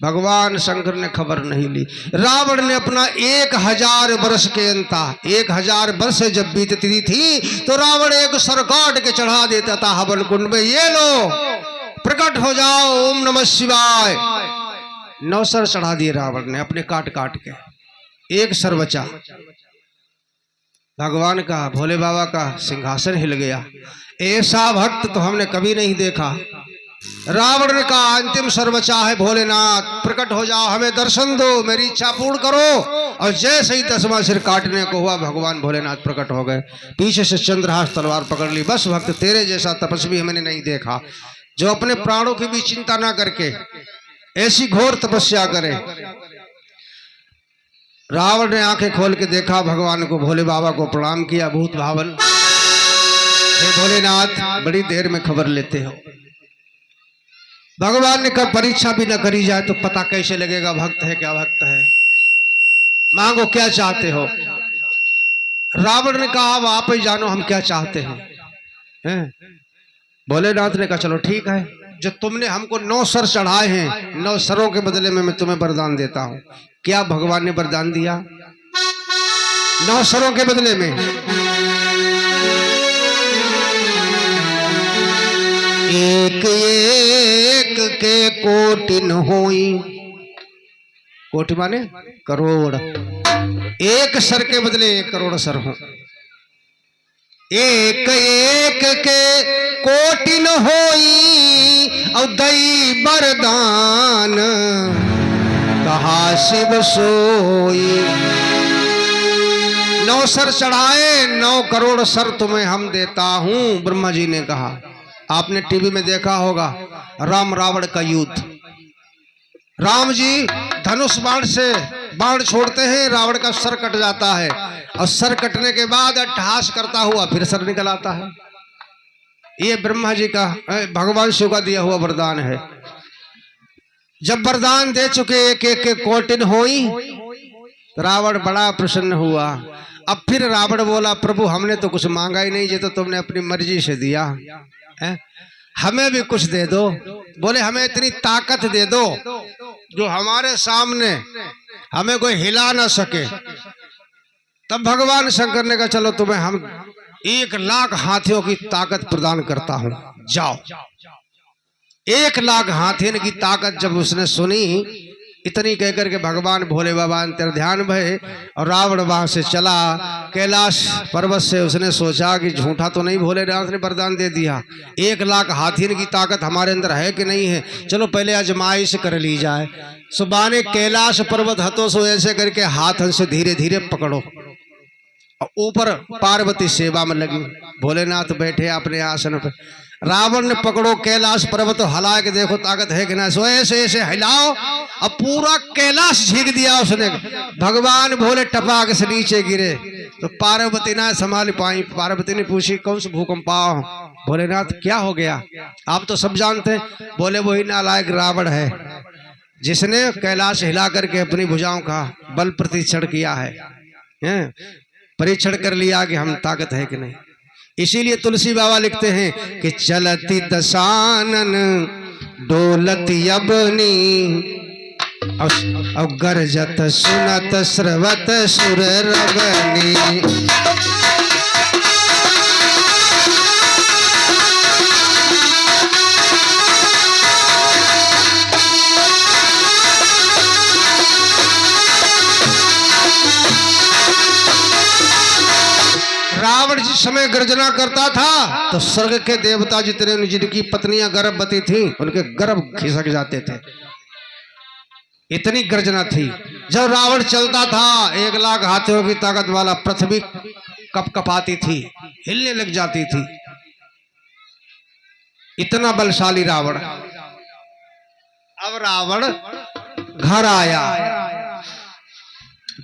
भगवान शंकर ने खबर नहीं ली। रावण ने अपना 1000 वर्ष के अंता 1000 वर्ष जब बीतती थी तो रावण एक सर काट के चढ़ा देता था हवन कुंड में। ये लो प्रकट हो जाओ, ओम नमः शिवाय। 9 सर चढ़ा दिए रावण ने अपने काट काट के, एक सर बचा। भगवान का, भोले बाबा का सिंहासन हिल गया। ऐसा भक्त तो हमने कभी नहीं देखा। रावण ने कहा अंतिम सर्वचा है भोलेनाथ, प्रकट हो जाओ, हमें दर्शन दो, मेरी इच्छा पूर्ण करो। और जैसे ही 10वां सिर काटने को हुआ भगवान भोलेनाथ प्रकट हो गए। पीछे से चंद्रहास तलवार पकड़ ली। बस भक्त तेरे जैसा तपस्वी हमने नहीं देखा, जो अपने प्राणों की भी चिंता ना करके ऐसी घोर तपस्या करे। रावण ने आंखें खोल के देखा भगवान को, भोले बाबा को प्रणाम किया। भूत भावन, हे भोलेनाथ बड़ी देर में खबर लेते हो। भगवान ने कहा परीक्षा भी न करी जाए तो पता कैसे लगेगा भक्त है क्या भक्त है। मांगो क्या चाहते हो। रावण ने कहा अब आप ही जानो हम क्या चाहते हैं। भोलेनाथ ने कहा चलो ठीक है, जो तुमने हमको 9 सर चढ़ाए हैं, 9 सरों के बदले में मैं तुम्हें वरदान देता हूं। क्या भगवान ने वरदान दिया? 9 सरों के बदले में एक एक के कोटिन होई। कोटि माने करोड़। एक सर के बदले 1 करोड़ सर हो। एक एक के कोटिन होई और दई वरदान कहा शिव सोई। 9 सर चढ़ाए, 9 करोड़ सर तुम्हें हम देता हूं। ब्रह्मा जी ने कहा। आपने टीवी में देखा होगा राम रावण का युद्ध। राम जी धनुष बाण से बाण छोड़ते हैं, रावण का सर कट जाता है और सर कटने के बाद अट्टहास करता हुआ फिर सर निकल आता है। ये ब्रह्मा जी का, भगवान शिव का दिया हुआ वरदान है। जब वरदान दे चुके एक एक के कोटिन होई, रावण बड़ा प्रसन्न हुआ। अब फिर रावण बोला प्रभु हमने तो कुछ मांगा ही नहीं, ये तो तुमने अपनी मर्जी से दिया है, हमें भी कुछ दे दो। बोले हमें इतनी ताकत दे दो जो हमारे सामने हमें कोई हिला ना सके। तब भगवान शंकर ने कहा चलो तुम्हें हम 1 लाख हाथियों की ताकत प्रदान करता हूं, जाओ। 1 लाख हाथियों की ताकत जब उसने सुनी, इतनी कहकर के भगवान भोले बाबा अंतर ध्यान भये और रावण वहां से चला। कैलाश पर्वत से उसने सोचा कि झूठा तो नहीं भोलेनाथ ने वरदान दे दिया, 1 लाख हाथियों की ताकत हमारे अंदर है कि नहीं है, चलो पहले आजमाइश कर ली जाए। सुबह ने कैलाश पर्वत हथों से ऐसे करके हाथ से धीरे धीरे पकड़ो। ऊपर पार्वती सेवा में लगी, भोलेनाथ बैठे अपने आसन पर। रावण ने पकड़ो कैलाश पर्वत हला के देखो ताकत है कि ना, सो ऐसे ऐसे हिलाओ। अब पूरा कैलाश झीक दिया उसने। भगवान भोले टपाक से नीचे गिरे तो पार्वती ना संभाल पाई। पार्वती ने पूछी कौन सा भूकंप आओ? भोलेनाथ क्या हो गया? आप तो सब जानते हैं। बोले वही नालायक रावण है जिसने कैलाश हिला करके अपनी भुजाओं का बल परीक्षण किया है, परीक्षण कर लिया कि हम ताकत है कि नहीं। इसीलिए तुलसी बाबा लिखते हैं कि चलती दशानन डोलती अबनी और गरजत सुनत श्रवत सुर रबनी। रावण जिस समय गर्जना करता था तो स्वर्ग के देवता जितने जिनकी पत्नियां गर्भवती थी उनके गर्भ खिसक जाते थे, इतनी गर्जना थी। जब रावण चलता था 1 लाख हाथियों की ताकत वाला पृथ्वी कपकपाती थी, हिलने लग जाती थी, इतना बलशाली रावण। अब रावण घर आया,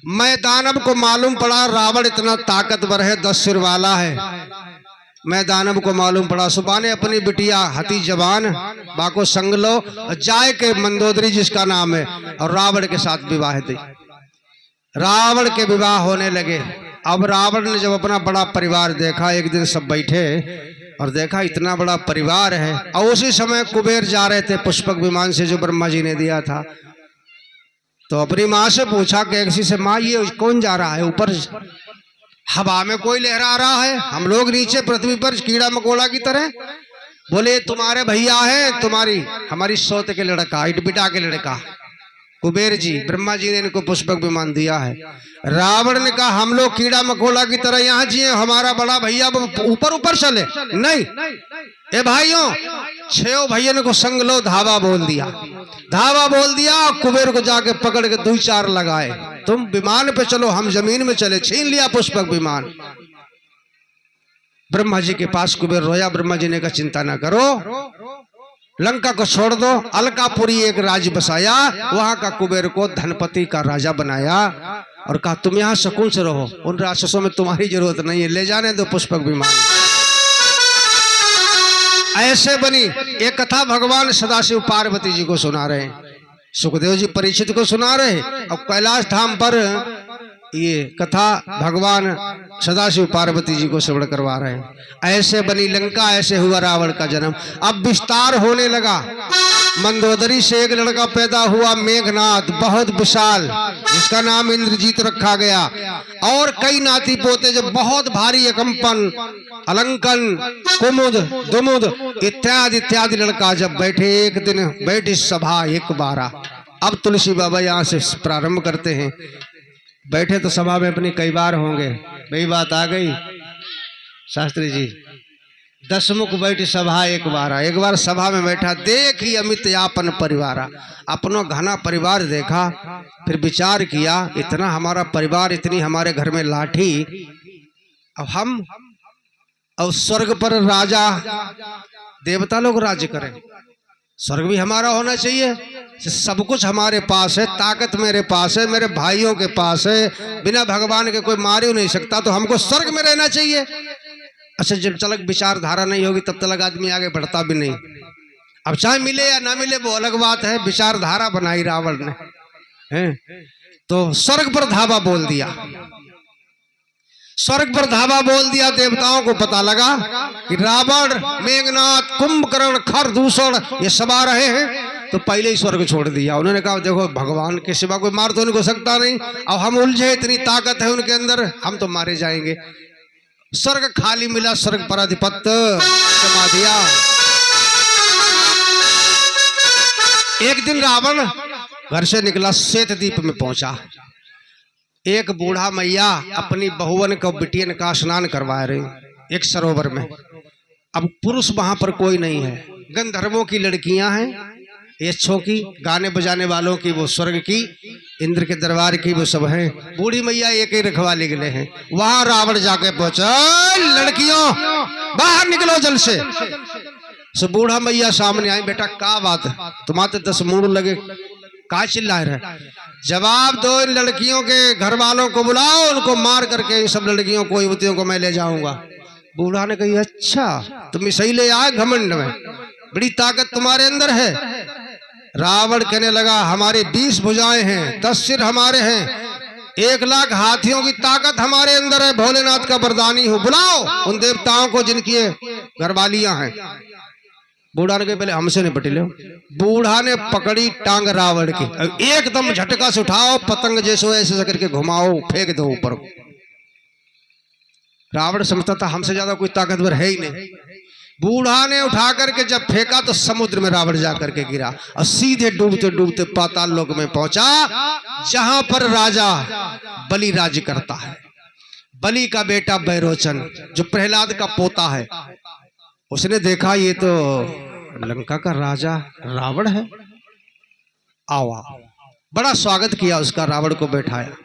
मैं दानव को मालूम पड़ा रावण इतना ताकतवर है, 10 सिर वाला है। मैं दानव को मालूम पड़ा, सुबह ने अपनी बिटिया हती जवान बाको संग लो जाए के मंदोदरी जिसका नाम है और रावण के साथ विवाह दी। रावण के विवाह होने लगे। अब रावण ने जब अपना बड़ा परिवार देखा, एक दिन सब बैठे और देखा इतना बड़ा परिवार है। और उसी समय कुबेर जा रहे थे पुष्पक विमान से जो ब्रह्मा जी ने दिया था। तो अपनी माँ से पूछा कैसी से, माँ ये कौन जा रहा है ऊपर? हवा में कोई लहरा रहा है, हम लोग नीचे पृथ्वी पर कीड़ा मकोड़ा की तरह। बोले तुम्हारे भैया है, तुम्हारी हमारी सौते के लड़का, इटबिटा के लड़का कुबेर जी, ब्रह्मा जी ने इनको पुष्पक विमान दिया है। रावण ने कहा हम लोग कीड़ा मकोड़ा की तरह यहाँ जिए, हमारा बड़ा भैया ऊपर ऊपर चले। नहीं, ए भाइयों, 6 भैया को संग लो, धावा बोल दिया। धावा बोल दिया, कुबेर को जाके पकड़ के 2-4 लगाए, तुम विमान पे चलो, हम जमीन में चले। छीन लिया पुष्पक विमान। ब्रह्मा जी के पास कुबेर रोया। ब्रह्मा जी ने कहा चिंता ना करो, लंका को छोड़ दो, अलकापुरी एक राज्य बसाया, वहां का कुबेर को धनपति का राजा बनाया और कहा तुम यहाँ सुकून से रहो, उन राक्षसों में तुम्हारी जरूरत नहीं है, ले जाने दो पुष्पक विमान। ऐसे बनी एक कथा भगवान सदाशिव पार्वती जी को सुना रहे, सुखदेव जी परीक्षित को सुना रहे, और कैलाश धाम पर ये कथा भगवान सदाशिव पार्वती जी को श्रवण करवा रहे हैं। ऐसे बनी लंका, ऐसे हुआ रावण का जन्म। अब विस्तार होने लगा। मंदोदरी से एक लड़का पैदा हुआ, मेघनाथ, बहुत विशाल, जिसका नाम इंद्रजीत रखा गया। और कई नाती पोते जो बहुत भारी, अकंपन, अलंकन, कुमुद, दुमुद इत्यादि इत्यादि लड़का जब बैठे, एक दिन बैठी सभा 1-12। अब तुलसी बाबा यहाँ से प्रारंभ करते हैं। बैठे तो सभा में अपनी कई बार होंगे, वही बात आ गई शास्त्री जी। 10 मुख बैठी सभा 1-12। एक बार सभा में बैठा, देखी अमित यापन परिवार, अपनो घना परिवार देखा, फिर विचार किया इतना हमारा परिवार, इतनी हमारे घर में लाठी, अब हम और स्वर्ग पर राजा देवता लोग राज्य करें, स्वर्ग भी हमारा होना चाहिए, सब कुछ हमारे पास है, ताकत मेरे पास है, मेरे भाइयों के पास है, बिना भगवान के कोई मार ही नहीं सकता, तो हमको स्वर्ग में रहना चाहिए। अच्छा, जब तक विचारधारा नहीं होगी तब तक आदमी आगे बढ़ता भी नहीं। अब चाहे मिले या ना मिले वो अलग बात है, विचारधारा बनाई रावण ने, है? तो स्वर्ग पर धावा बोल दिया। स्वर्ग पर धावा बोल दिया। देवताओं को पता लगा कि रावण, मेघनाथ, कुंभकर्ण, खर दूषण ये सब आ रहे हैं, तो पहले ही स्वर्ग छोड़ दिया। उन्होंने कहा देखो भगवान के सिवा कोई मार तो उनको सकता नहीं, अब हम उलझे, इतनी ताकत है उनके अंदर, हम तो मारे जाएंगे। स्वर्ग खाली मिला, स्वर्ग पर अधिपत्य जमा दिया। एक दिन रावण घर से निकला, श्वेत द्वीप में पहुंचा। एक बूढ़ा मैया अपनी बहुवन को, बिटियन का स्नान करवा रही एक सरोवर में। अब पुरुष वहां पर कोई नहीं है, गंधर्वों की लड़कियां हैं, यक्षों की, गाने बजाने वालों की, वो स्वर्ग की, इंद्र के दरबार की, वो सब हैं। बूढ़ी मैया एक ही रखवाले के लिए हैं। वहां रावण जाके पहुंचा, लड़कियों बाहर निकलो जल से। सो बूढ़ा मैया सामने आई, बेटा क्या बात है, तुम्हारे 10 मूड लगे, का चिल्ला रहे? जवाब दो, इन लड़कियों के घर वालों को बुलाओ, उनको मार करके इन सब लड़कियों को, युवतियों को मैं ले जाऊंगा। बूढ़ा ने कही अच्छा तुम सही ले आए, घमंड में बड़ी ताकत तुम्हारे अंदर है। रावण कहने लगा हमारी 20 भुजाएं हैं, 10 सिर हमारे हैं, 1 लाख हाथियों की ताकत हमारे अंदर है, भोलेनाथ का वरदानी हूं, बुलाओ उन देवताओं को जिनकी घरवालियां हैं। बूढ़ा ने कहा पहले हमसे निपट लो। बूढ़ा ने पकड़ी टांग रावण की, एकदम झटका से उठाओ, पतंग जैसे ऐसे करके घुमाओ, फेंक दो ऊपर। रावण समझता था हमसे ज्यादा कोई ताकतवर है ही नहीं। बूढ़ा ने उठा करके जब फेंका तो समुद्र में रावण जाकर के गिरा और सीधे डूबते डूबते पाताल लोक में पहुंचा, जहां पर राजा बलि राज्य करता है। बलि का बेटा बैरोचन, जो प्रहलाद का पोता है, उसने देखा ये तो लंका का राजा रावण है, आवा, बड़ा स्वागत किया उसका, रावण को बैठाया।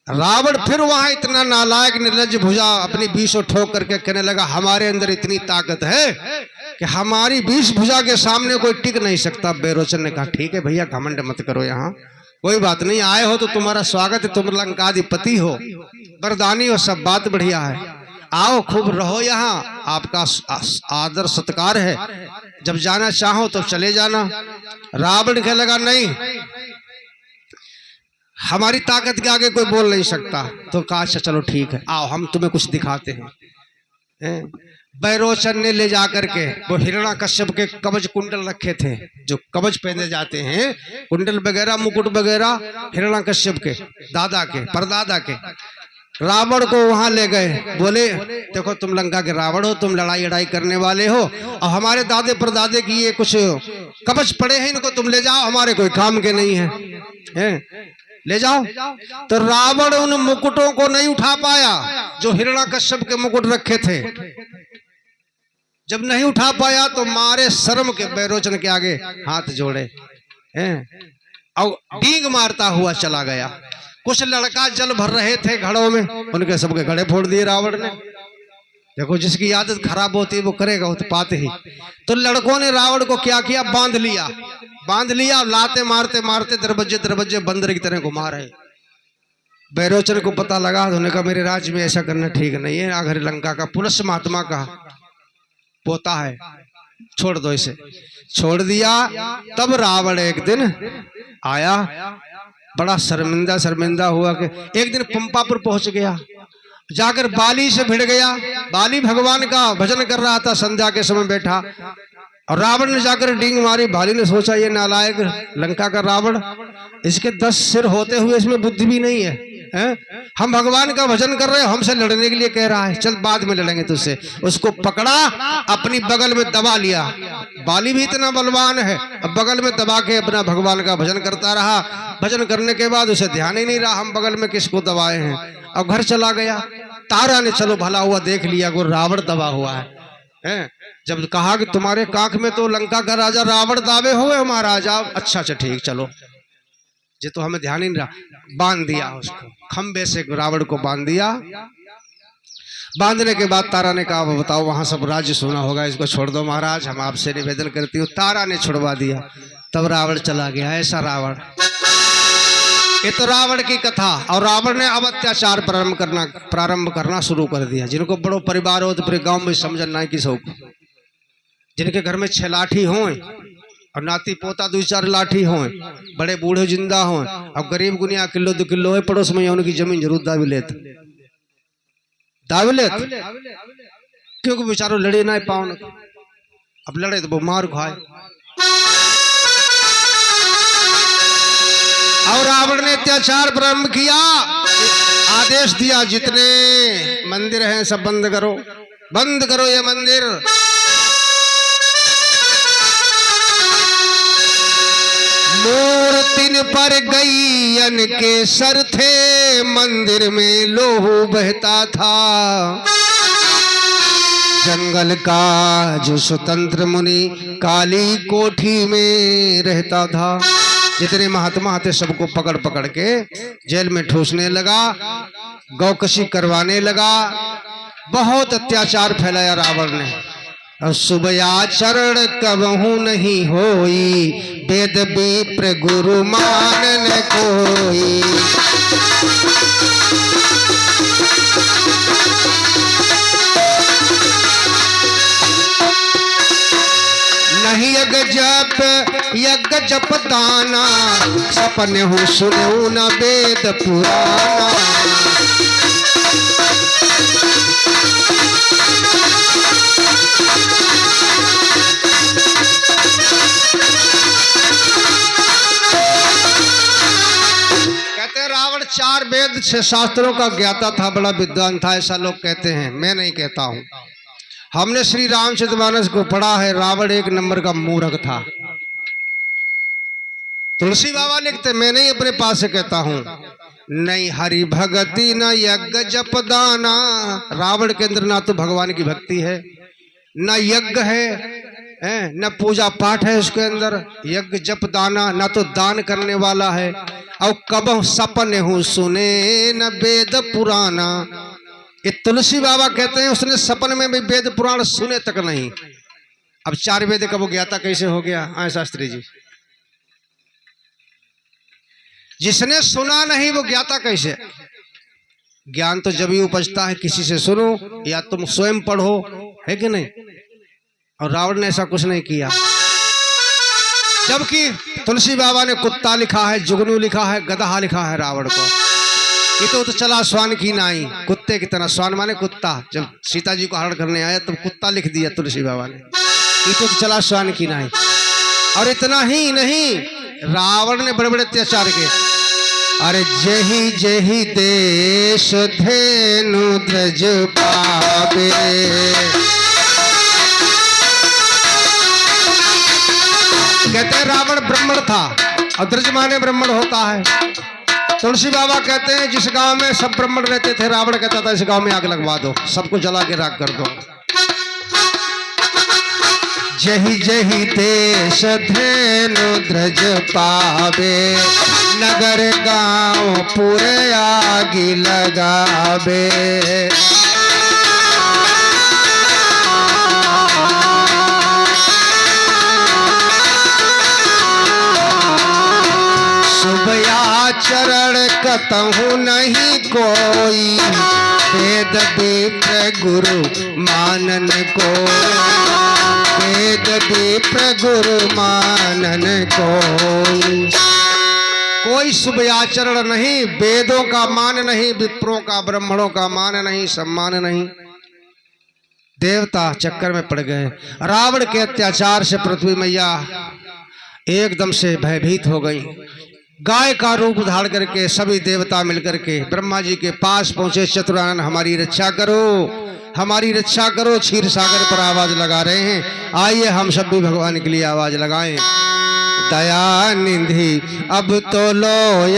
रावण फिर वहां इतना नालायक निर्लज्ज भुजा अपनी 20 ठोक करके कहने लगा हमारे अंदर इतनी ताकत है कि हमारी 20 भुजा के सामने कोई टिक नहीं सकता। बैरोचन ने कहा ठीक है भैया, घमंड मत करो, यहाँ कोई बात नहीं, आए हो तो तुम्हारा स्वागत है, तुम लंकाधिपति हो, वरदानी हो, सब बात बढ़िया है, आओ खूब रहो यहाँ, आपका आदर सत्कार है, जब जाना चाहो तो चले जाना। रावण कहने लगा नहीं, हमारी ताकत के आगे कोई बोल नहीं सकता। तो कहा अच्छा चलो ठीक है, आओ हम तुम्हें कुछ दिखाते हैं। बैरोचन ने ले जाकर के वो हिरण्याकश्यप के कवच कुंडल रखे थे, जो कवच पहने जाते हैं, कुंडल वगैरह मुकुट वगैरह हिरण्याकश्यप के दादा के परदादा के, रावण को वहां ले गए। बोले देखो तुम लंका के रावण हो, तुम लड़ाई लड़ाई करने वाले हो, और हमारे दादे परदादे की ये कुछ कवच पड़े हैं, इनको तुम ले जाओ, हमारे कोई काम के नहीं है, ले जाओ। तो रावण उन मुकुटों को नहीं उठा पाया जो हिरण्याकश्यप के मुकुट रखे थे। जब नहीं उठा पाया तो मारे शर्म के बैरोचन के आगे हाथ जोड़े और डींग मारता हुआ चला गया। कुछ लड़का जल भर रहे थे घड़ों में, उनके सबके घड़े फोड़ दिए रावण ने। देखो जिसकी आदत खराब होती है वो करेगा उत्पात ही। तो लड़कों ने रावण को क्या किया, बांध लिया, लाते मारते मारते दरवाजे बंदर की तरह घुमा रहे। बैरोचन को पता लगा तो उन्होंने कहा मेरे राज्य में ऐसा करना ठीक नहीं है, आखिर लंका का पुलस महात्मा का पोता है, छोड़ दो इसे। छोड़ दिया। तब रावण एक दिन आया, बड़ा शर्मिंदा हुआ कि एक दिन पंपापुर पहुंच गया, जाकर बाली से भिड़ गया। बाली भगवान का भजन कर रहा था, संध्या के समय बैठा, और रावण ने जाकर डींग मारी। बाली ने सोचा ये नालायक लंका का रावण, इसके 10 सिर होते हुए इसमें बुद्धि भी नहीं है, हम भगवान का भजन कर रहे हैं, हमसे लड़ने के लिए कह रहा है, चल बाद में लड़ेंगे तुझसे। उसको पकड़ा, अपनी बगल में दबा लिया। बाली भी इतना बलवान है, अब बगल में दबा के अपना भगवान का भजन करता रहा। भजन करने के बाद उसे ध्यान ही नहीं रहा हम बगल में किसको दबाए हैं। अब घर चला गया। तारा ने चलो भला हुआ देख लिया को रावण दबा हुआ है। जब कहा कि तुम्हारे काख में तो लंका का राजा रावण दावे हुए महाराजा, अच्छा ठीक चलो, ये तो हमें ध्यान ही नहीं रहा। बांध दिया उसको, खंबे से रावण को बांध दिया। बांधने के बाद तारा ने कहा बताओ वहां सब राज्य सुना होगा, इसको छोड़ दो महाराज, हम आपसे निवेदन करती हूँ। तारा ने छुड़वा दिया। तब रावण चला गया। ऐसा रावण, ये तो रावण की कथा। और रावण ने अब अत्याचार प्रारंभ करना शुरू कर दिया। जिनको बड़ो परिवार हो तो पूरे गांव में समझना कि सब, जिनके घर में 6 लाठी हो और नाती पोता 2-4 लाठी हो, बड़े बूढ़े जिंदा हो, अब गरीब गुनिया किलो 2 किलो है, पड़ोस में उनकी जमीन जरूर दावी लेते, क्योंकि बेचारो लड़े ना पाओ, अब लड़े तो वो मार खाए। और रावण ने अत्याचार प्रारंभ किया, आदेश दिया जितने मंदिर हैं सब बंद करो ये मंदिर। मूर्तिन पर गईयन के सर थे, मंदिर में लोहू बहता था। जंगल का जो स्वतंत्र मुनि काली कोठी में रहता था। जितने महात्मा थे सबको पकड़ पकड़ के जेल में ठूसने लगा, गौकशी करवाने लगा। बहुत अत्याचार फैलाया रावण ने। और शुभयाचरण कबहू नहीं होई, वेद विप्र गुरु मान न कोई। नहीं यज्ञ जप दाना, सपने हो सुनो न वेद पुराना। कहते रावण 4 वेद 6 शास्त्रों का ज्ञाता था, बड़ा विद्वान था, ऐसा लोग कहते हैं, मैं नहीं कहता हूं। हमने श्री रामचरितमानस को पढ़ा है। रावण 1 नंबर का मूर्ख था। तुलसी बाबा लिखते, मैं नहीं अपने पास से कहता हूं, नहीं हरि भगति न यज्ञ जप दाना। रावण के अंदर ना तो भगवान की भक्ति है, न यज्ञ है, न पूजा पाठ है उसके अंदर, यज्ञ जप दाना, ना तो दान करने वाला है। और कब सपने हूं सुने न वेद पुराना। ये तुलसी बाबा कहते हैं उसने सपन में भी वेद पुराण सुने तक नहीं। अब 4 वेद का वो ज्ञाता कैसे हो गया? आए शास्त्री जी, जिसने सुना नहीं वो ज्ञाता कैसे? ज्ञान तो जब ही उपजता है किसी से सुनो या तुम स्वयं पढ़ो, है कि नहीं? और रावण ने ऐसा कुछ नहीं किया। जबकि तुलसी बाबा ने कुत्ता लिखा है, जुगनू लिखा है, गधा लिखा है रावण को। ये तो चला स्वान की नाई, कुत्ते की तरह। स्वान माने कुत्ता। जब सीता जी को हरण करने आया तो कुत्ता लिख दिया तुलसी बाबा ने। ये तो चला स्वान की नाई। और इतना ही नहीं, रावण ने बड़े बड़े अत्याचार किए। अरे जही जही देश धेनु द्रज पावे, कहते रावण ब्राह्मण था और द्रज माने ब्राह्मण होता है। तुलसी बाबा कहते हैं जिस गांव में सब ब्राह्मण रहते थे, रावण कहता था इस गांव में आग लगवा दो, सबको जला के राख कर दो। जही जही देश धेनु द्रज पावे, नगर गांव पूरे आगी लगावे। चरण कतहु नहीं कोई, वेद विप्र गुरु मानन को, वेद विप्र गुरु मानन कोई शुभ आचरण नहीं, वेदों का मान नहीं, विप्रों का ब्राह्मणों का मान नहीं, सम्मान नहीं। देवता चक्कर में पड़ गए। रावण के अत्याचार से पृथ्वी मैया एकदम से भयभीत हो गई। गाय का रूप धारण करके सभी देवता मिलकर के ब्रह्मा जी के पास पहुंचे। चतुरानन हमारी रक्षा करो, हमारी रक्षा करो। क्षीर सागर पर आवाज लगा रहे हैं। आइए हम सब भी भगवान के लिए आवाज लगाएं। दया निधि अब तो लो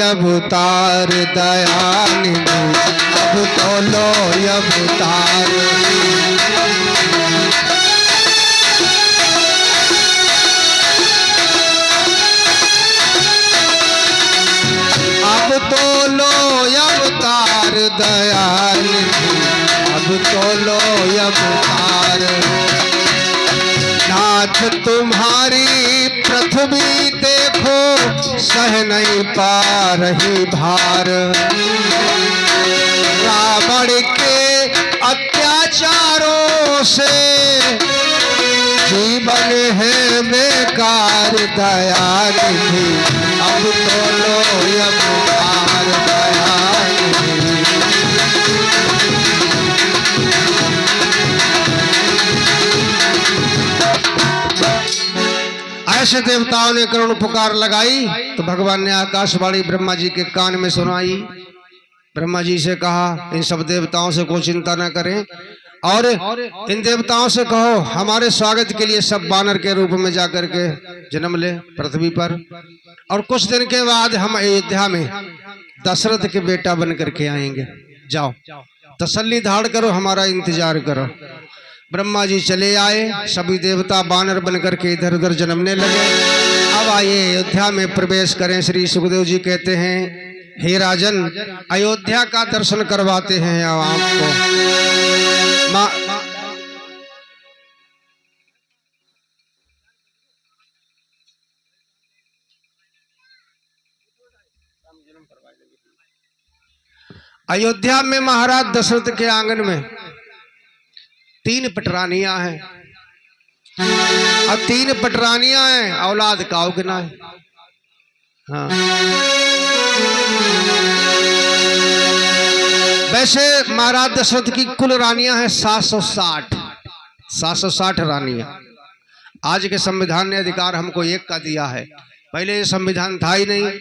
अवतार, दया निधि अब तो लो अवतार। अब तो लो अवतार दयाल, अब तो लो अवतार। नाथ तुम्हारी पृथ्वी देखो, सह नहीं पा रही भार। रावण के अत्याचारों से जीवन है बेकार, दया निधि अब तो लो अवतार, दया निधि। ऐसे देवताओं ने करुण पुकार लगाई तो भगवान ने आकाशवाणी ब्रह्मा जी के कान में सुनाई। ब्रह्मा जी से कहा इन सब देवताओं से कोई चिंता न करें और इन देवताओं से कहो हमारे स्वागत के लिए सब वानर के रूप में जाकर के जन्म ले पृथ्वी पर। और कुछ दिन के बाद हम अयोध्या में दशरथ के बेटा बन करके आएंगे। जाओ तसल्ली धाड़ करो, हमारा इंतजार करो। ब्रह्मा जी चले आए। सभी देवता वानर बन करके इधर उधर जन्मने लगे। अब आइए अयोध्या में प्रवेश करें। श्री सुखदेव जी कहते हैं हे राजन, अयोध्या का दर्शन करवाते हैं अब आपको। अयोध्या में महाराज दशरथ के आंगन में 3 पटरानियां हैं और 3 पटरानियां हैं, औलाद काऊ के ना है। हाँ। वैसे महाराज दशरथ की कुल रानियां हैं 760 रानियां। आज के संविधान ने अधिकार हमको 1 का दिया है, पहले ये संविधान था ही नहीं है।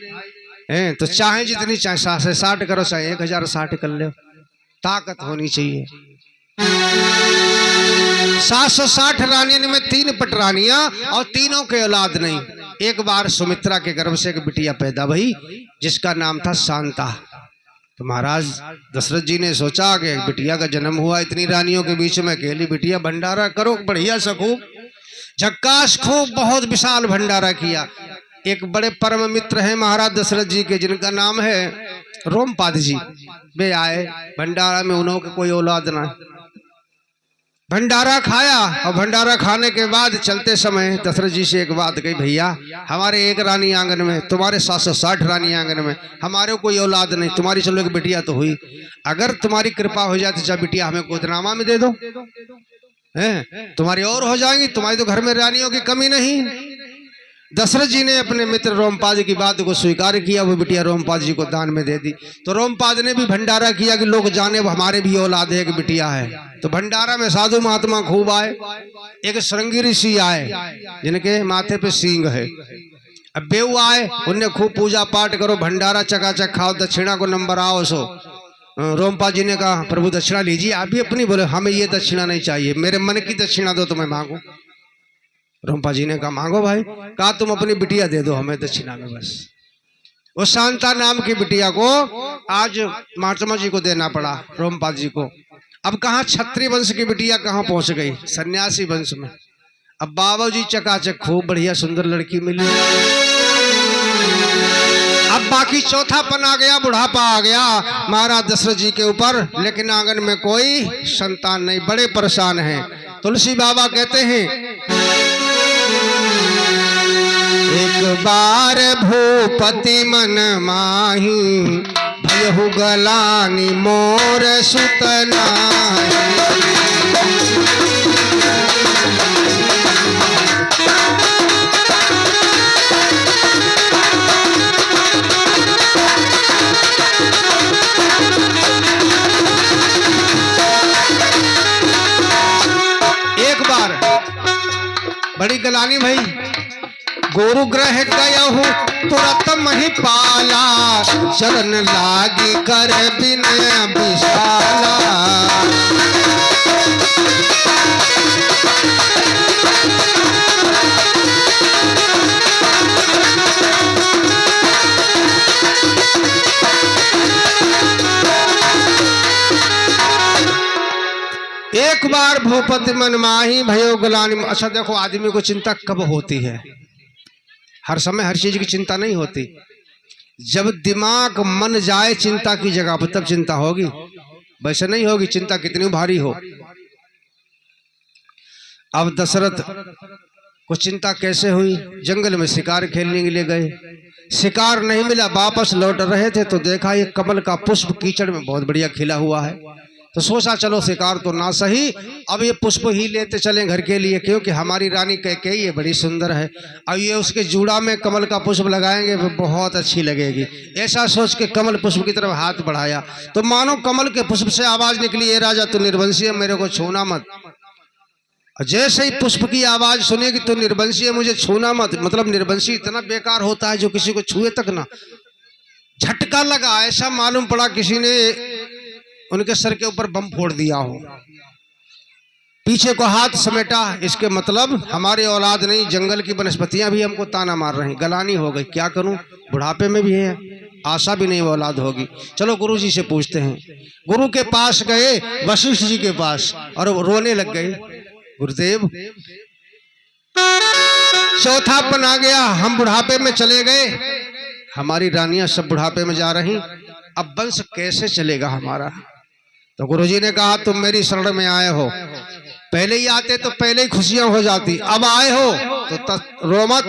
तो चाहे जितनी चाहे 760 करो, चाहे 1060 कर लो, ताकत होनी चाहिए। 760 रानियों में 3 पटरानियां और तीनों के औलाद नहीं। एक बार सुमित्रा के गर्भ से एक बिटिया पैदा हुई जिसका नाम था शांता। तो महाराज दशरथ जी ने सोचा कि बिटिया का जन्म हुआ इतनी रानियों के बीच में, अकेली बिटिया, भंडारा करो बढ़िया सा खूब झक्कास, खूब बहुत विशाल भंडारा किया। एक बड़े परम मित्र हैं महाराज दशरथ जी के, जिनका नाम है रोमपाद जी। वे आए भंडारा में, उन्होंने कोई औलाद ना। भंडारा खाया और भंडारा खाने के बाद चलते समय दशरथ जी से एक बात कही, भैया हमारे 1 रानी आंगन में, तुम्हारे 760 रानी आंगन में, हमारे कोई औलाद नहीं, तुम्हारी चलो एक बिटिया तो हुई। अगर तुम्हारी कृपा हो जाए तो चाहे बिटिया हमें गोदनामा में दे दो, हैं तुम्हारी और हो जाएंगी, तुम्हारी तो घर में रानियों की कमी नहीं। दशरथ जी ने अपने मित्र रोमपाद की बात को स्वीकार किया, वो बिटिया रोमपाद जी को दान में दे दी। तो रोमपाद ने भी भंडारा किया कि लोग जाने वो हमारे भी औलाद है, एक बिटिया है। तो भंडारा में साधु महात्मा खूब आए। एक श्रृंगी ऋषि आए जिनके माथे पे सींग है। अब बेऊ आए, उनने खूब पूजा पाठ करो, भंडारा चकाचक खाओ, दक्षिणा को नंबर आओ। सो रोमपाद जी ने कहा प्रभु दक्षिणा लीजिए आप भी अपनी। बोले हमें ये दक्षिणा नहीं चाहिए, मेरे मन की दक्षिणा दो तो मैं मांगू। रोमपाद जी ने कहा मांगो भाई। कहा तुम अपनी बिटिया दे दो हमें दक्षिणा में बस। वो शांता नाम की बिटिया को आज महात्मा जी को देना पड़ा, रोमपाद जी को। अब कहाँ क्षत्रिय वंश की बिटिया कहाँ पहुंच गई, सन्यासी वंश में। अब बाबा जी चकाचक खूब बढ़िया सुंदर लड़की मिली। अब बाकी चौथापन आ गया, बुढ़ापा आ गया महाराज दशरथ जी के ऊपर, लेकिन आंगन में कोई संतान नहीं, बड़े परेशान हैं। तुलसी बाबा कहते हैं एक बार भूपति मन माही भयहु गलानी मोर सुतना। एक बार बड़ी गलानी भाई, गुरु ग्रह गया हूँ तुरंत मही पाला, शरण लागी कर बिन विशाला। एक बार भूपति मन माही भयो गुलानी। अच्छा देखो, आदमी को चिंता कब होती है? हर समय हर चीज की चिंता नहीं होती। जब दिमाग मन जाए चिंता की जगह पर तब चिंता होगी, वैसे नहीं होगी चिंता कितनी भारी हो। अब दशरथ को चिंता कैसे हुई? जंगल में शिकार खेलने के लिए गए, शिकार नहीं मिला, वापस लौट रहे थे तो देखा ये कमल का पुष्प कीचड़ में बहुत बढ़िया खिला हुआ है। तो सोचा चलो शिकार तो ना सही, अब ये पुष्प ही लेते चलें घर के लिए, क्योंकि हमारी रानी कैकेयी ये बड़ी सुंदर है। अब ये उसके जूड़ा में कमल का पुष्प लगाएंगे वो बहुत अच्छी लगेगी। ऐसा सोच के कमल पुष्प की तरफ हाथ बढ़ाया तो मानो कमल के पुष्प से आवाज निकली, ये राजा तू निर्वंशी है, मेरे को छूना मत। जैसे ही पुष्प की आवाज सुनेगी तो निर्वंशी है, मुझे छूना मत। मतलब निर्वंशी इतना बेकार होता है जो किसी को छुए तक ना। झटका लगा, ऐसा मालूम पड़ा किसी ने उनके सर के ऊपर बम फोड़ दिया हो। पीछे को हाथ समेटा, इसके मतलब हमारी औलाद नहीं, जंगल की वनस्पतियां भी हमको ताना मार रही। गलानी हो गई, क्या करूं, बुढ़ापे में भी है, आशा भी नहीं औलाद होगी। चलो गुरु जी से पूछते हैं। गुरु के पास गए, वशिष्ठ जी के पास, और रोने लग गए। गुरुदेव चौथापन आ गया, हम बुढ़ापे में चले गए, हमारी रानियां सब बुढ़ापे में जा रही, अब वंश कैसे चलेगा हमारा? तो गुरुजी ने कहा तुम मेरी शरण में आए हो, पहले ही आते तो पहले ही खुशियां हो जाती, अब आए हो तो रो मत।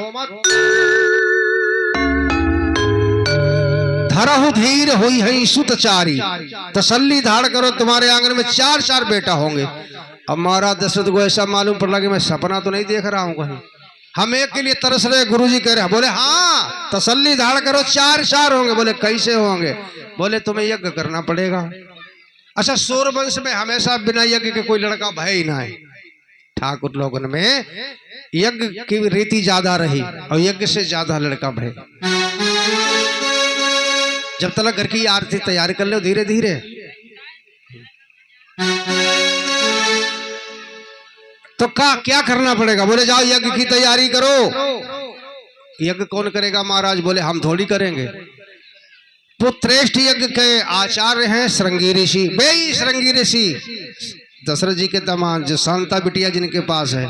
धरहु धीर हुई है सुतचारी, तसल्ली धाड़ करो, तुम्हारे आंगन में 4-4 बेटा होंगे। अब महाराज दशरथ को ऐसा मालूम पड़ रहा कि मैं सपना तो नहीं देख रहा हूं कहीं, हम एक के लिए तरस रहे। गुरुजी कह रहे, बोले हाँ तसल्ली धाड़ करो, 4-4 होंगे। बोले कैसे होंगे? बोले तुम्हें यज्ञ करना पड़ेगा। अच्छा, सूर्यवंश में हमेशा बिना यज्ञ के कोई लड़का भय ही ना है। ठाकुर लोगन में यज्ञ की रीति ज्यादा रही और यज्ञ से ज्यादा लड़का भय। जब तक घर की आरती तैयार कर लो धीरे धीरे, तो क्या करना पड़ेगा? बोले जाओ यज्ञ की तैयारी करो। यज्ञ कौन करेगा महाराज? बोले हम थोड़ी करेंगे। पुत्रेष्ठ यज्ञ के आचार्य हैं श्रृंगी ऋषि। वे श्रृंगी ऋषि दशरथ जी के दामाद, जो शांता बिटिया जिनके पास है।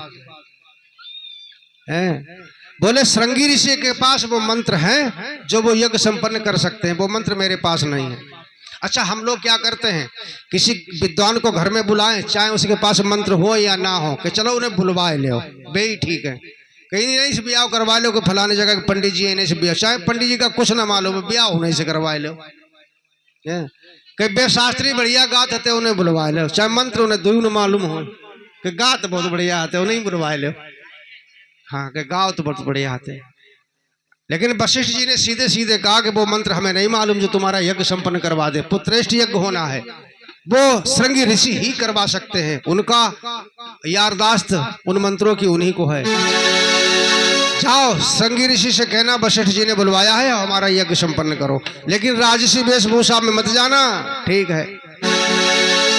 बोले श्रृंगी ऋषि के पास वो मंत्र हैं जो वो यज्ञ संपन्न कर सकते हैं, वो मंत्र मेरे पास नहीं है। अच्छा, हम लोग क्या करते हैं, किसी विद्वान को घर में बुलाएं, चाहे उसके पास मंत्र हो या ना हो, कि चलो उन्हें बुलवाए ले, बे ठीक है, कहीं नहीं से ब्याह करवा लो कि फलाने जगह पंडित जी इन्हें से ब्याह, चाहे पंडित जी का कुछ ना मालूम, ब्याह होने से करवा लो। कई बेशास्त्री बढ़िया गात हते उन्हें बुलवा लो, चाहे मंत्र उन्हें दू न मालूम हो कि गात बहुत बढ़िया आते उन्हें बुलवा लो। हाँ, कि गाओ तो बहुत बढ़िया आते। लेकिन वशिष्ठ जी ने सीधे सीधे कहा कि वो मंत्र हमें नहीं मालूम जो तुम्हारा यज्ञ संपन्न करवा दे। पुत्रेष्ठ यज्ञ होना है, वो श्रृंगी ऋषि ही करवा सकते हैं। उनका यारदाश्त उन मंत्रों की उन्हीं को है। जाओ श्रृंगी ऋषि से कहना वशिष्ठ जी ने बुलवाया है, हमारा यज्ञ संपन्न करो, लेकिन राजसी वेशभूषा में मत जाना। ठीक है।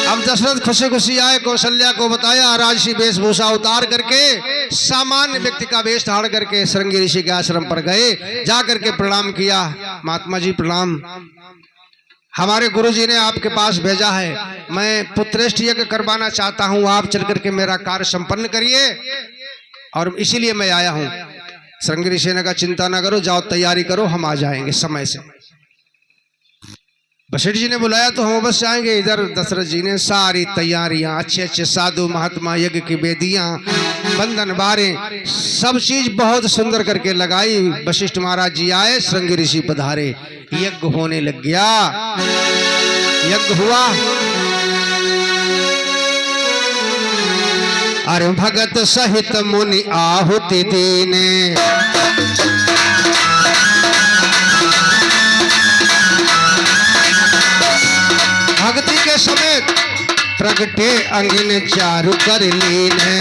अब दशरथ खुशी खुशी आए, कौशल्या को बताया, राजसी वेशभूषा उतार करके सामान्य व्यक्ति का वेश धारण करके श्रृंगी ऋषि के आश्रम पर गए। जा करके प्रणाम किया। महात्मा जी प्रणाम, हमारे गुरु जी ने आपके पास भेजा है, मैं पुत्रेष्ठ यज्ञ करवाना चाहता हूं, आप चल करके मेरा कार्य संपन्न करिए और इसीलिए मैं आया हूं। श्रृंगी ऋषि ने कहा चिंता ना करो, जाओ तैयारी करो, हम आ जाएंगे समय से। वशिष्ठ जी ने बुलाया तो हम अवश्य आएंगे। इधर दशरथ जी ने सारी तैयारियां, अच्छे अच्छे साधु महात्मा, यज्ञ की वेदियां, बंधन बारें, सब चीज बहुत सुंदर करके लगाई। वशिष्ठ महाराज जी आए, श्रृंगी ऋषि पधारे, यज्ञ होने लग गया। यज्ञ हुआ। अरे भगत सहित मुनि आहुति दीने, भक्ति के समेत प्रगटे अंगिन चारु कर लीने।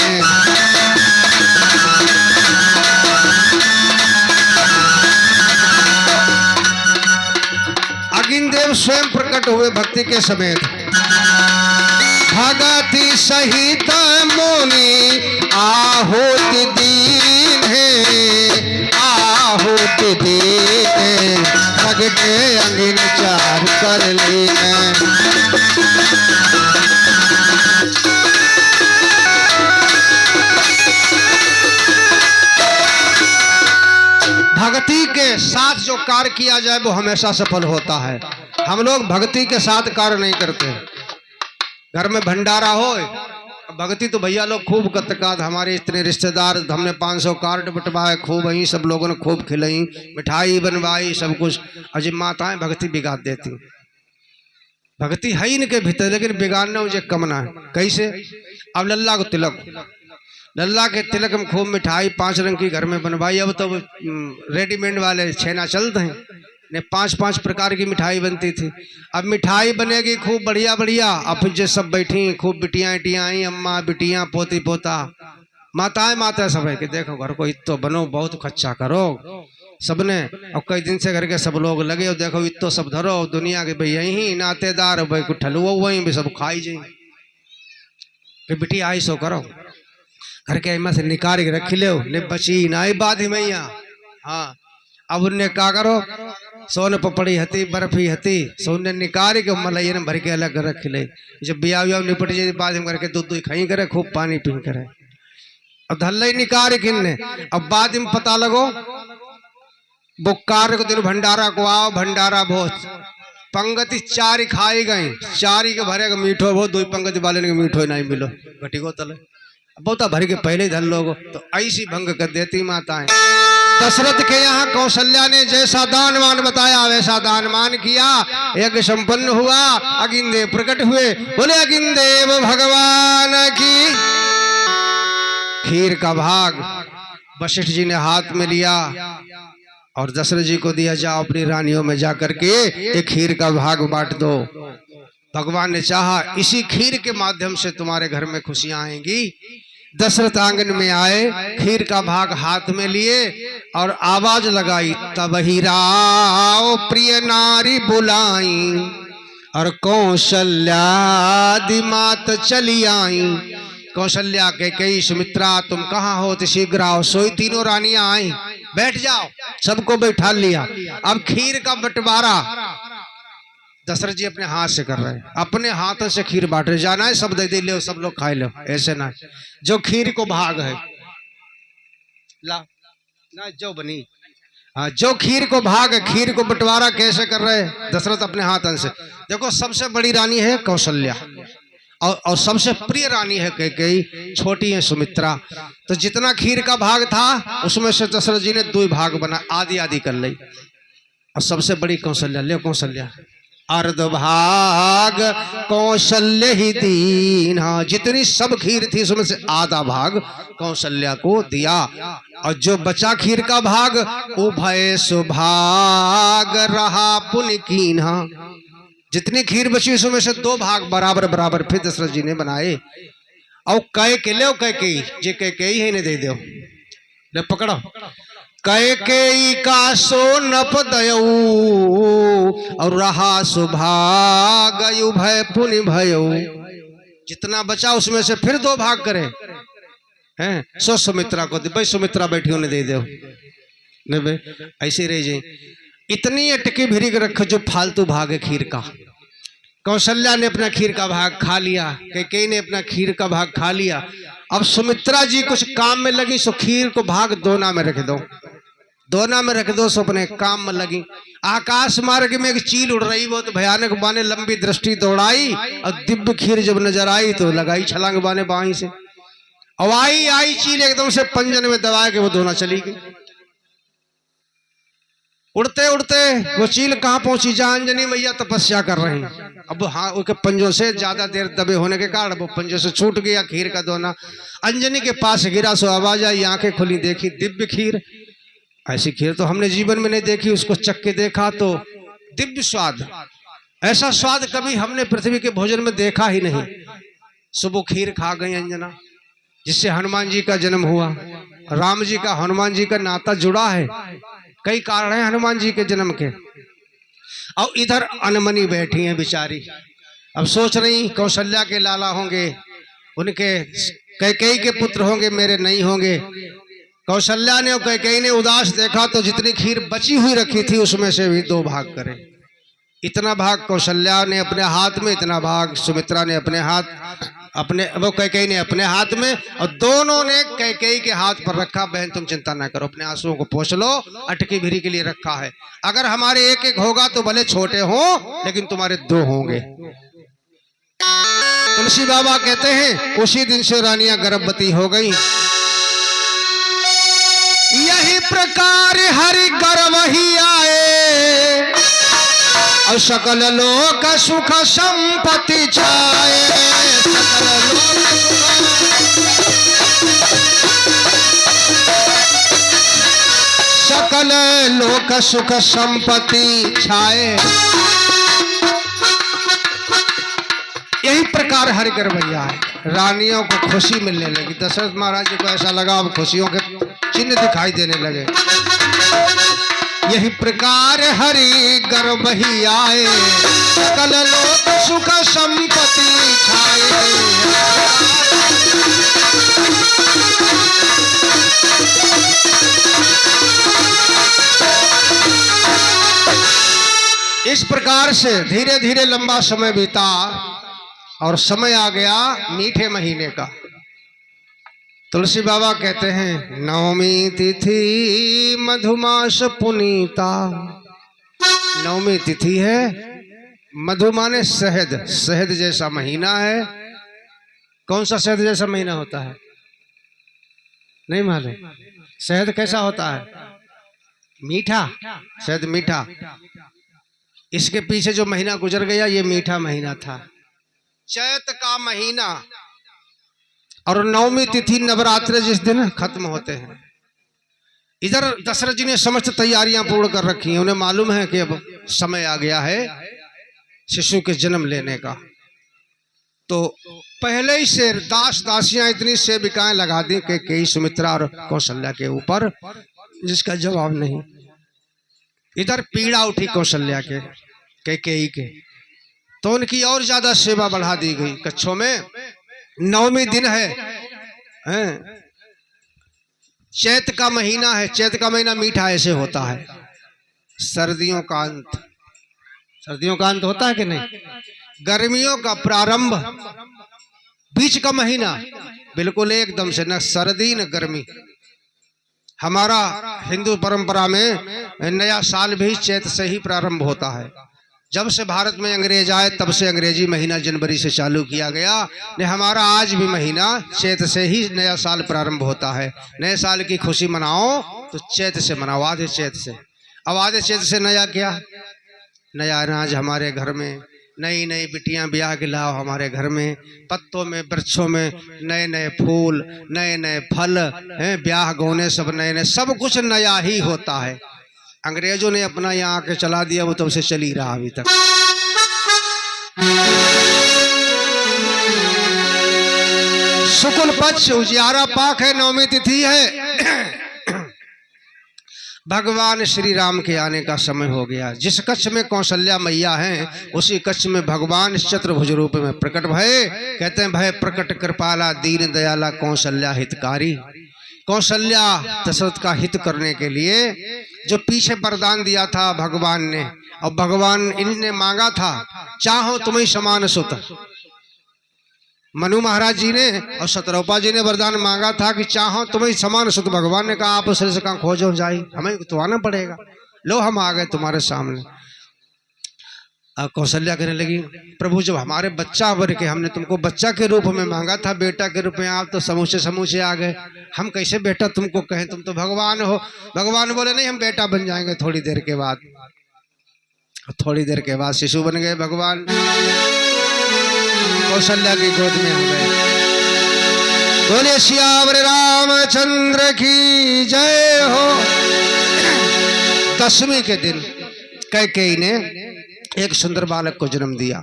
अगिन देव स्वयं प्रकट हुए भक्ति के समेत। भगति सहित मुनि आहुति दीने, आहुति दीने, प्रगटे अंगिन चारु कर लीने। भक्ति के साथ जो कार्य किया जाए वो हमेशा सफल होता है। हम लोग भक्ति के साथ कार्य नहीं करते। घर में भंडारा हो, भक्ति तो भैया लोग खूब कतका, हमारे इतने रिश्तेदार, हमने 500 कार्ड बंटवाए, खूब वहीं सब लोगों ने खूब खिलाई, मिठाई बनवाई, सब कुछ। अजय माताएं भक्ति बिगाड़ देती। भक्ति है ही इनके भीतर, लेकिन बिगाड़ना मुझे कमना है। कैसे? अब लल्ला को तिलक, लल्ला के तिलक में खूब मिठाई 5 रंग की घर में बनवाई। अब तो रेडीमेड वाले छेना चलते हैं, ने 5-5 प्रकार की मिठाई बनती थी। अब मिठाई बनेगी खूब बढ़िया बढ़िया। अब फिर जो सब बैठी, खूब बिटियाँ इटियाँ आई, अम्मा बिटियाँ पोती पोता, माताएं माता सब है कि देखो घर को इतो बनो, बहुत खच्चा करो सबने। और कई दिन से घर के सब लोग लगे और देखो इतो सब धरो, दुनिया के भाई यही नातेदार भाई कुछ ठलुआ वहीं भी सब खाई जाए कि बिटी आई सो करो। घर के अम्मा से निकाल के रखी ले, बची ना बात ही मैया। हाँ, अब उनने क्या करो, सोन पपड़ी हती, बर्फी हती, सोने निकाल के मलैया ने भर के अलग रख ले। जब बिया बिया निपट जाए बाद में करके दूध खाई करे, खूब पानी पी करे। अब धल्ला ही निकाल किन्ने। अब बाद में पता लगो वो कार्य को दिन भंडारा को आओ, भंडारा भोज पंगति 4 खाई गई, 4 के भरे मीठो भो, 2 पंगति वाले ने मीठो नहीं मिलो, घटी को तले बहुत भर के पहले धन लोग। तो ऐसी भंग कर देती माताएं। दशरथ के यहाँ कौशल्या ने जैसा दान मान बताया वैसा दान मान किया। यज्ञ संपन्न हुआ, अगिन देव प्रकट हुए। बोले अगिन देव भगवान की। खीर का भाग वशिष्ठ जी ने हाथ में लिया और दशरथ जी को दिया, जाओ अपनी रानियों में जाकर के एक खीर का भाग बांट दो। भगवान ने चाहा इसी खीर के माध्यम से तुम्हारे घर में खुशियां आएंगी। दशरथ आंगन में आए, खीर का भाग हाथ में लिए और आवाज लगाई, तब ही राव प्रिय नारी बुलाई और कौशल्या मात चली आई। कौशल्या के कई सुमित्रा तुम कहाँ हो, तो शीघ्र आओ। सोई तीनों रानियां आई, बैठ जाओ, सबको बैठा लिया। अब खीर का बंटवारा दशरथ जी अपने हाथ से कर रहे हैं, अपने हाथों से खीर बांट रहे। जाना है सब दे दे लो, सब लोग खाए लो, ऐसे ना। जो खीर को भाग है ला ना जो बनी, हाँ जो खीर को भाग है, खीर को बंटवारा कैसे कर रहे हैं दशरथ अपने हाथों से। देखो सबसे बड़ी रानी है कौशल्या और सबसे प्रिय रानी है कैकेयी, छोटी है सुमित्रा। तो जितना खीर का भाग था उसमें से दशरथ जी ने 2 भाग बना, आधी आधी कर ली। और सबसे बड़ी कौशल्या, ले कौशल्या अर्धभाग कौशल्य ही दीना। जितनी सब खीर थी उसमें से आधा भाग कौशल्या को दिया, और जो बचा खीर का भाग उभय सुभाग रहा पुण्य कीन्हा। जितनी खीर बची उसमें से 2 भाग बराबर बराबर फिर दशरथ जी ने बनाए। और कह के ले कह जे कह ही ने दे दो, ले पकड़ो। कैकेयी का सोनप दयऊ और रहा सुभाग उभय पुण्य भयऊ। जितना बचा उसमें से फिर 2 भाग करे हैं, सो सुमित्रा को दे। भाई सुमित्रा बैठी उन्हें दे दो, नहीं भाई ऐसे रह जाए। इतनी अटकी भिरी रखो जो फालतू भाग है खीर का। कौशल्या ने अपना खीर का भाग खा लिया, कैकेयी ने अपना खीर का भाग खा लिया। अब सुमित्रा जी कुछ काम में लगी, सो खीर को भाग दोना में रख दो, दोना में रख दो, सो अपने काम में लगी। आकाश मार्ग में एक चील उड़ रही, बहुत भयानक बाने लंबी दृष्टि दौड़ाई, और दिव्य खीर जब नजर आई तो लगाई छलांग बाने बाई से। और आई चील एकदम से पंजन में दबा के वो दोना चली गई। उड़ते उड़ते वो चील कहाँ पहुंची, जहां अंजनी मैया तपस्या कर रही। अब हाँ उनके पंजों से ज्यादा देर दबे होने के कारण वो पंजों से छूट गया खीर का दोना। अंजनी के पास गिरा, सो आवाज आई, आंखें खुली, देखी दिव्य खीर। ऐसी खीर तो हमने जीवन में नहीं देखी। उसको चख के देखा तो दिव्य स्वाद, ऐसा स्वाद कभी हमने पृथ्वी के भोजन में देखा ही नहीं। सुबह खीर खा गई अंजना, जिससे हनुमान जी का जन्म हुआ। राम जी का हनुमान जी का नाता जुड़ा है, कई कारण हैं हनुमान जी के जन्म के। और इधर अनमनी बैठी हैं बेचारी, अब सोच रही कौशल्या के लाला होंगे, उनके कैकेयी के पुत्र होंगे, मेरे नहीं होंगे। कौशल्या ने और कैकेयी ने उदास देखा तो जितनी खीर बची हुई रखी थी उसमें से भी 2 भाग करे। इतना भाग कौशल्या ने अपने हाथ में, इतना भाग सुमित्रा ने अपने हाथ, अपने वो कैकेयी ने अपने हाथ में, और दोनों ने कैकेयी के हाथ पर रखा। बहन तुम चिंता ना करो, अपने आंसुओं को पोंछ लो, अटकी भिरी के लिए रखा है। अगर हमारे एक एक होगा तो भले छोटे हो, लेकिन तुम्हारे 2 होंगे। तुलसी बाबा कहते हैं उसी दिन से रानियां गर्भवती हो गई। यही प्रकार हरि गर्भ ही आए, और सकल लोक सुख संपत्ति छाए। सकल लोक सुख संपत्ति छाए। यही प्रकार हरि गर्भैया है, रानियों को खुशी मिलने लगी। दशरथ महाराज जी को ऐसा लगा अब खुशियों के चिन्ह दिखाई देने लगे। यही प्रकार हरि गर्भ ही आए, सकल लोक सुख संपत्ति छाए। इस प्रकार से धीरे धीरे लंबा समय बीता, और समय आ गया मीठे महीने का। तुलसी बाबा कहते हैं नवमी तिथि मधुमास पुनीता। नवमी तिथि है, मधु माने शहद, शहद जैसा महीना है। कौन सा शहद जैसा महीना होता है, नहीं मालूम? शहद कैसा होता है? मीठा, शहद मीठा। इसके पीछे जो महीना गुजर गया ये मीठा महीना था, चैत का महीना। और नवमी तिथि नवरात्र जिस दिन खत्म होते हैं। इधर दशरथ जी ने समस्त तैयारियां पूर्ण कर रखी हैं। उन्हें मालूम है कि अब समय आ गया है शिशु के जन्म लेने का। तो पहले ही से दास दासियां इतनी सेविकाएं लगा दी कि कई सुमित्रा और कौशल्या के ऊपर, जिसका जवाब नहीं। इधर पीड़ा उठी कौशल्या के, कैकेयी के, तो उनकी और ज्यादा सेवा बढ़ा दी गई। कच्छों में नवमी दिन है, चैत का महीना है। चैत का महीना मीठा ऐसे होता है, सर्दियों का अंत। सर्दियों का अंत होता है कि नहीं? गर्मियों का प्रारंभ, बीच का महीना, बिल्कुल एकदम से न सर्दी न गर्मी। हमारा हिंदू परंपरा में नया साल भी चैत से ही प्रारंभ होता है। जब से भारत में अंग्रेज आए तब से अंग्रेजी महीना जनवरी से चालू किया गया। ने हमारा आज भी महीना चैत से ही नया साल प्रारंभ होता है। नए साल की खुशी मनाओ तो चैत से मनाओ, आधे चैत से। अब आधे चैत से नया क्या, नया अनाज हमारे घर में, नई नई बिटियां ब्याह के लाओ हमारे घर में, पत्तों में वृक्षों में नए नए फूल, नए नए फल हैं, ब्याह गौने सब नए नए, सब कुछ नया ही होता है। अंग्रेजों ने अपना यहाँ आके चला दिया, वो तो उसे चल ही रहा अभी तक। शुक्ल पक्ष उजियारा पाक है, नवमी तिथि है। भगवान श्री राम के आने का समय हो गया। जिस कच्छ में कौशल्या मैया हैं, उसी कच्छ में भगवान चतुर्भुज रूप में प्रकट भय। कहते हैं भय प्रकट कृपाला दीन दयाला कौशल्या हितकारी। कौशल्या दशरथ का हित करने के लिए जो पीछे वरदान दिया था भगवान ने, और भगवान इन्हें मांगा था, चाहो तुम्हें समान सुत। मनु महाराज जी ने और सतरूपा जी ने वरदान मांगा था कि चाहो तुम्हें समान सुत। भगवान ने कहा आप उस से कहाँ खोजो जाई, हमें तो आना पड़ेगा, लो हम आ गए तुम्हारे सामने। कौशल्या कहने लगी प्रभु जब हमारे बच्चा बन के हमने तुमको बच्चा के रूप में मांगा था, बेटा के रूप में, आप तो समूचे समूचे आ गए, हम कैसे बेटा तुमको कहें, तुम तो भगवान हो। भगवान बोले नहीं हम बेटा बन जाएंगे थोड़ी देर के बाद। थोड़ी देर के बाद शिशु बन गए भगवान, कौशल्या की गोद में आ गए। बोले श्यावर रामचंद्र की जय हो। दशमी के दिन कैकेयी ने एक सुंदर बालक को जन्म दिया।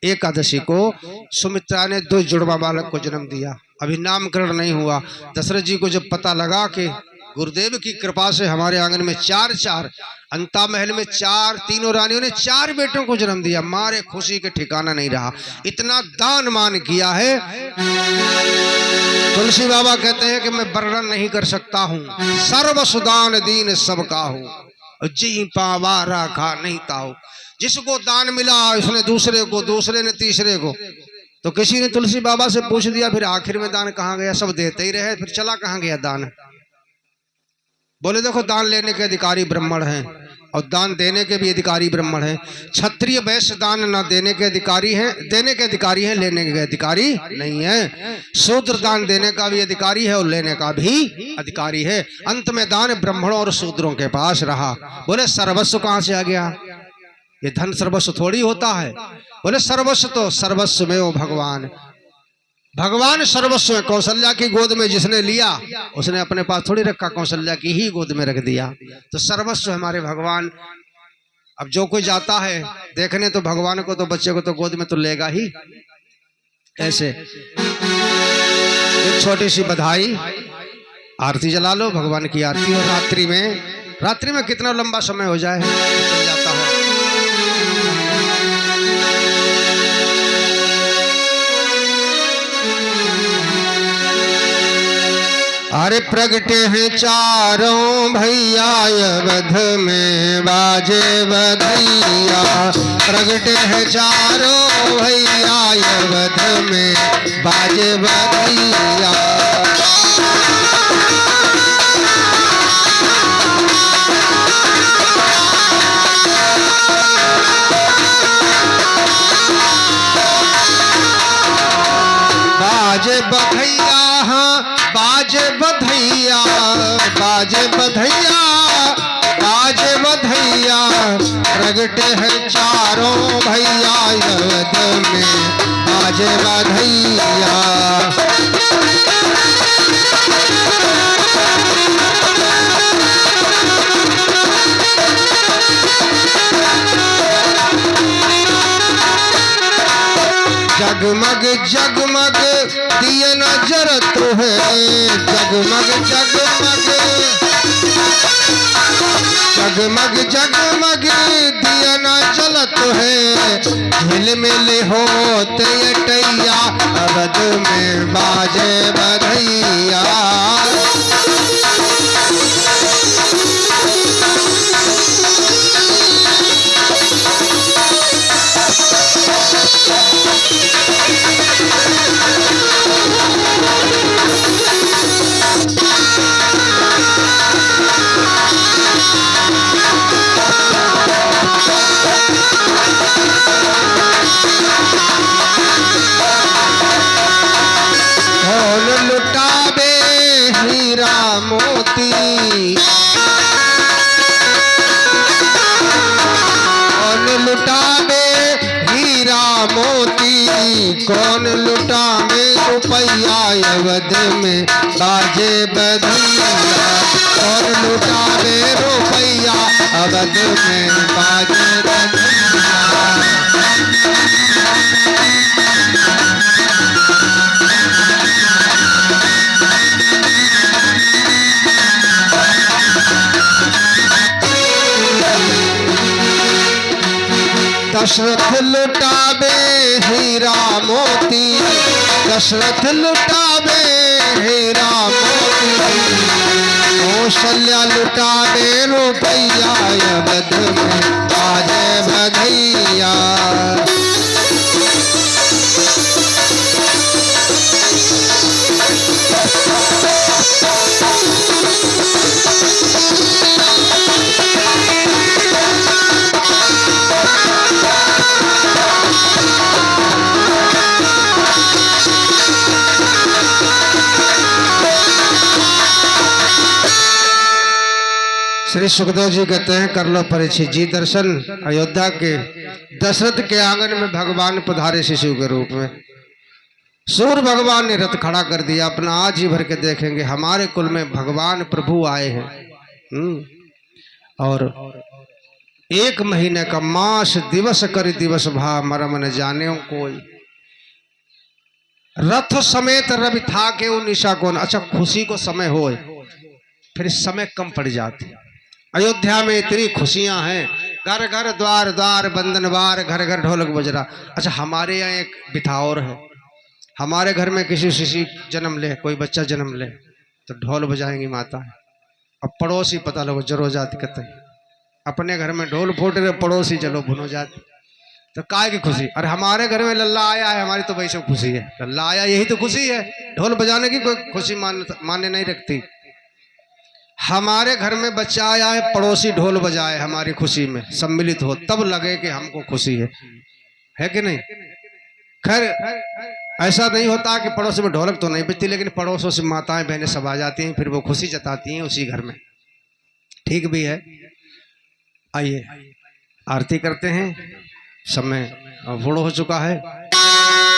एकादशी को सुमित्रा ने 2 जुड़वा बालक को जन्म दिया। अभी नामकरण नहीं हुआ। दशरथ जी को जब पता लगा कि गुरुदेव की कृपा से हमारे आंगन में 4 अंता महल में 4 तीनों रानियों ने 4 बेटों को जन्म दिया, मारे खुशी के ठिकाना नहीं रहा। इतना दान मान किया है, तुलसी बाबा कहते हैं कि मैं वर्णन नहीं कर सकता हूँ। सर्वसुदान दीन सबका हो, जी पावा राखा नहीं ताऊ। जिसको दान मिला उसने दूसरे को, दूसरे ने तीसरे को। तो किसी ने तुलसी बाबा से पूछ दिया फिर आखिर में दान कहाँ गया, सब देते ही रहे, फिर चला कहाँ गया दान। बोले देखो दान लेने के अधिकारी ब्राह्मण हैं और दान देने के भी अधिकारी ब्राह्मण हैं। क्षत्रिय वैश्य दान न देने के अधिकारी हैं, देने के अधिकारी हैं, लेने के अधिकारी नहीं है। शूद्र दान देने का भी अधिकारी है और लेने का भी अधिकारी है। अंत में दान ब्राह्मणों और शूद्रों के पास रहा। बोले सर्वस्व कहाँ से आ गया, ये धन सर्वस्व थोड़ी होता है। बोले सर्वस्व तो सर्वस्व में वो भगवान, भगवान सर्वस्व है। कौशल्या की गोद में जिसने लिया उसने अपने पास थोड़ी रखा, कौशल्या की ही गोद में रख दिया। तो सर्वस्व हमारे भगवान। अब जो कोई जाता है देखने तो भगवान को, तो बच्चे को तो गोद में तो लेगा ही। ऐसे एक छोटी सी बधाई, आरती जला लो, भगवान की आरती। और रात्रि में कितना लंबा समय हो जाए चल जाता है। अरे प्रगटे हैं 4 भैया अवध में बाजे बधैया। प्रगटे हैं 4 भैया अवध में बाजे बधैया। बाजे बधैया, हाँ बाजे बधैया, बाजे बधैया, बाजे बधैया। प्रगटे हैं 4 भैया अवध में बाजे बधैया। जगमग जगमग दिए न जरत है, जगमग जगमग, जगमग जगमग दिए न जलत है। झिलमिल होते टैया अवध में बाजे बधैया। कौन लुटावे रुपया अवध में बाजे बधैया। कौन लुटावे रुपया अवध में बाजे बधैया। दशरथ लुटावे हीरा मोती। दशरथ लुटावे हीरा मोती। कौशल्या लुटावे रुपया अवध में बाजे बधैया। श्री सुखदेव जी कहते हैं, कर लो परीक्षित जी दर्शन। अयोध्या के दशरथ के आंगन में भगवान पधारे शिशु के रूप में। सूर्य भगवान ने रथ खड़ा कर दिया अपना। आज ही भर के देखेंगे हमारे कुल में भगवान प्रभु आए हैं। और 1 महीने का मास दिवस कर दिवस भा मरम न जाने कोई। रथ समेत रवि था के निशा कौन। अच्छा, खुशी को समय हो फिर समय कम पड़ जाती। अयोध्या में इतनी खुशियां हैं, घर घर द्वार द्वार बंधनवार, घर घर ढोलक बज रहा। अच्छा, हमारे यहाँ एक बिथा और है। हमारे घर में किसी शिशु जन्म ले, कोई बच्चा जन्म ले तो ढोल बजाएंगी माता। अब पड़ोसी पता लगो जरो जाती कहते हैं। अपने घर में ढोल फूट रहे, पड़ोसी चलो भुनो जाती। तो काय की खुशी। अरे हमारे घर में लल्ला आया है, हमारी तो वैसे खुशी है। लल्ला आया यही तो खुशी है। ढोल बजाने की कोई खुशी मान्य नहीं रखती। हमारे घर में बच्चा आया है, पड़ोसी ढोल बजाए हमारी खुशी में सम्मिलित हो, तब लगे कि हमको खुशी है कि नहीं। खैर ऐसा नहीं होता कि पड़ोसी में ढोलक तो नहीं बजती, लेकिन पड़ोसों से माताएं बहनें सब आ जाती हैं, फिर वो खुशी जताती हैं उसी घर में। ठीक भी है। आइए आरती करते हैं। समय बूढ़ हो चुका है।